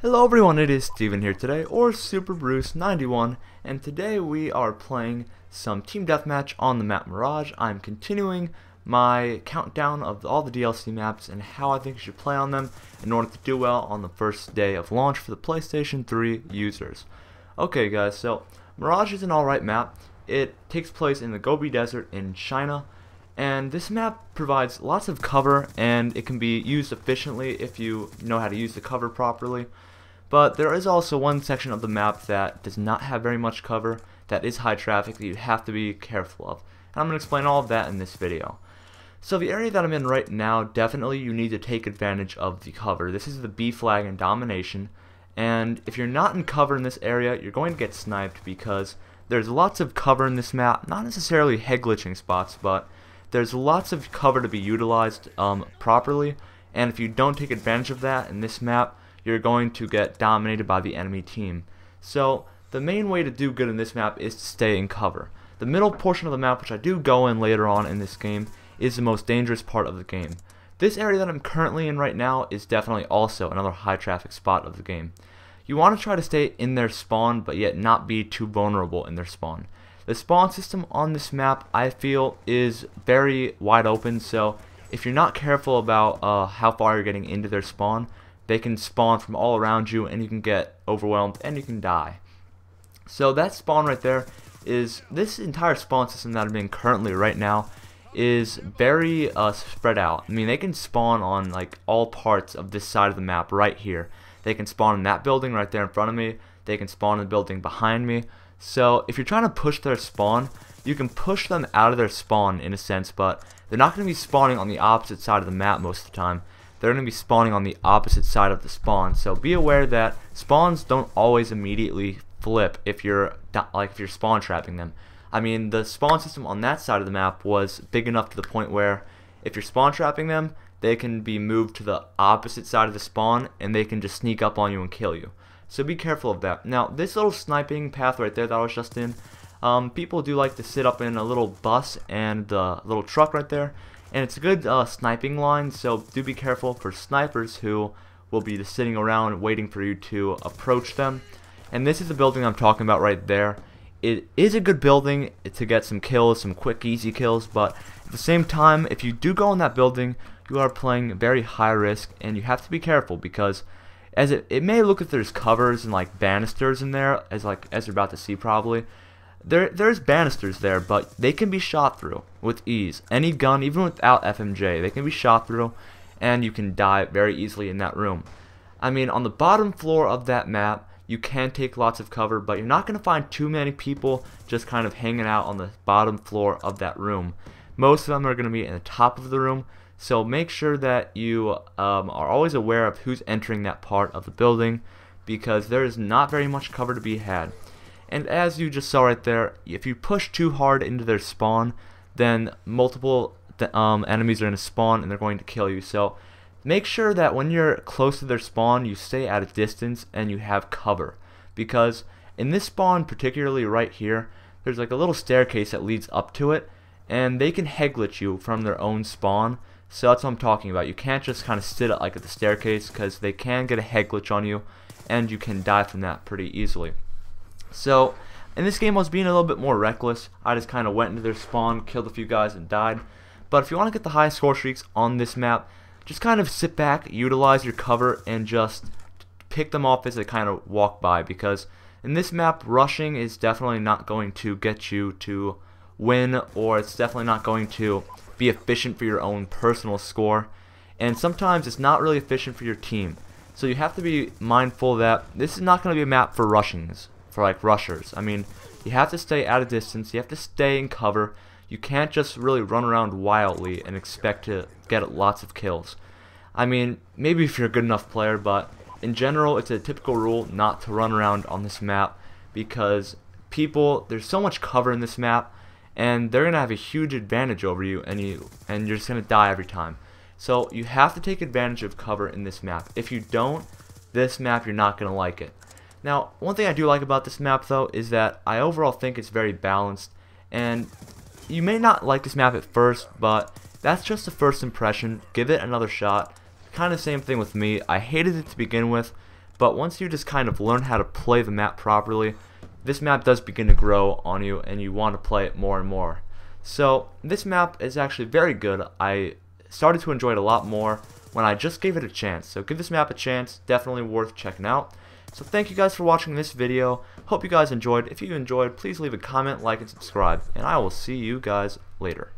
Hello everyone, it is Steven here today, or Super Bruce 91, and today we are playing some Team Deathmatch on the map Mirage. I'm continuing my countdown of all the DLC maps and how I think you should play on them in order to do well on the first day of launch for the PlayStation 3 users. Okay guys, so Mirage is an alright map. It takes place in the Gobi Desert in China, and this map provides lots of cover and it can be used efficiently if you know how to use the cover properly. But there is also one section of the map that does not have very much cover, that is high traffic, that you have to be careful of. And I'm going to explain all of that in this video. So the area that I'm in right now, definitely you need to take advantage of the cover. This is the B flag in domination, and if you're not in cover in this area, you're going to get sniped because there's lots of cover in this map, not necessarily head glitching spots, but there's lots of cover to be utilized properly, and if you don't take advantage of that in this map, you're going to get dominated by the enemy team. So the main way to do good in this map is to stay in cover. The middle portion of the map, which I do go in later on in this game, is the most dangerous part of the game. This area that I'm currently in right now is definitely also another high traffic spot of the game. You want to try to stay in their spawn, but yet not be too vulnerable in their spawn. The spawn system on this map, I feel, is very wide open, so if you're not careful about how far you're getting into their spawn, they can spawn from all around you and you can get overwhelmed and you can die. So that spawn right there is, this entire spawn system that I'm in currently right now is very spread out. I mean, they can spawn on like all parts of this side of the map right here. They can spawn in that building right there in front of me. They can spawn in the building behind me. So if you're trying to push their spawn, you can push them out of their spawn in a sense, but they're not going to be spawning on the opposite side of the map most of the time. They're going to be spawning on the opposite side of the spawn. So be aware that spawns don't always immediately flip if you're spawn trapping them. I mean, the spawn system on that side of the map was big enough to the point where if you're spawn trapping them, they can be moved to the opposite side of the spawn and they can just sneak up on you and kill you. So be careful of that. Now, this little sniping path right there that I was just in, people do like to sit up in a little bus and a little truck right there. And it's a good sniping line, so do be careful for snipers who will be just sitting around waiting for you to approach them. And this is the building I'm talking about right there. It is a good building to get some kills, some quick, easy kills, but at the same time, if you do go in that building, you are playing very high risk, and you have to be careful because as it may look like there's covers and like banisters in there, as you're about to see probably. There's banisters there, but they can be shot through with ease. Any gun, even without FMJ, they can be shot through, and you can die very easily in that room. I mean, on the bottom floor of that map, you can take lots of cover, but you're not going to find too many people just kind of hanging out on the bottom floor of that room. Most of them are going to be in the top of the room, so make sure that you are always aware of who's entering that part of the building, because there is not very much cover to be had. And as you just saw right there, if you push too hard into their spawn, then multiple enemies are going to spawn and they're going to kill you. So make sure that when you're close to their spawn, you stay at a distance and you have cover. Because in this spawn, particularly right here, there's like a little staircase that leads up to it, and they can head glitch you from their own spawn. So that's what I'm talking about. You can't just kind of sit at the staircase, because they can get a head glitch on you and you can die from that pretty easily. So, in this game I was being a little bit more reckless. I just kind of went into their spawn, killed a few guys, and died. But if you want to get the high score streaks on this map, just kind of sit back, utilize your cover, and just pick them off as they kind of walk by. Because in this map, rushing is definitely not going to get you to win, or it's definitely not going to be efficient for your own personal score. And sometimes it's not really efficient for your team. So you have to be mindful that this is not going to be a map for rushings. For like rushers. I mean, you have to stay at a distance, you have to stay in cover. You can't just really run around wildly and expect to get lots of kills. I mean, maybe if you're a good enough player, but in general it's a typical rule not to run around on this map, because there's so much cover in this map and they're gonna have a huge advantage over you, and you're just gonna die every time. So you have to take advantage of cover in this map. If you don't, this map, you're not gonna like it. Now, one thing I do like about this map, though, is that I overall think it's very balanced, and you may not like this map at first, but that's just a first impression. Give it another shot. Kind of same thing with me. I hated it to begin with, but once you just kind of learn how to play the map properly, this map does begin to grow on you and you want to play it more and more. So this map is actually very good. I started to enjoy it a lot more when I just gave it a chance. So give this map a chance, definitely worth checking out. So thank you guys for watching this video. Hope you guys enjoyed. If you enjoyed, please leave a comment, like, and subscribe. And I will see you guys later.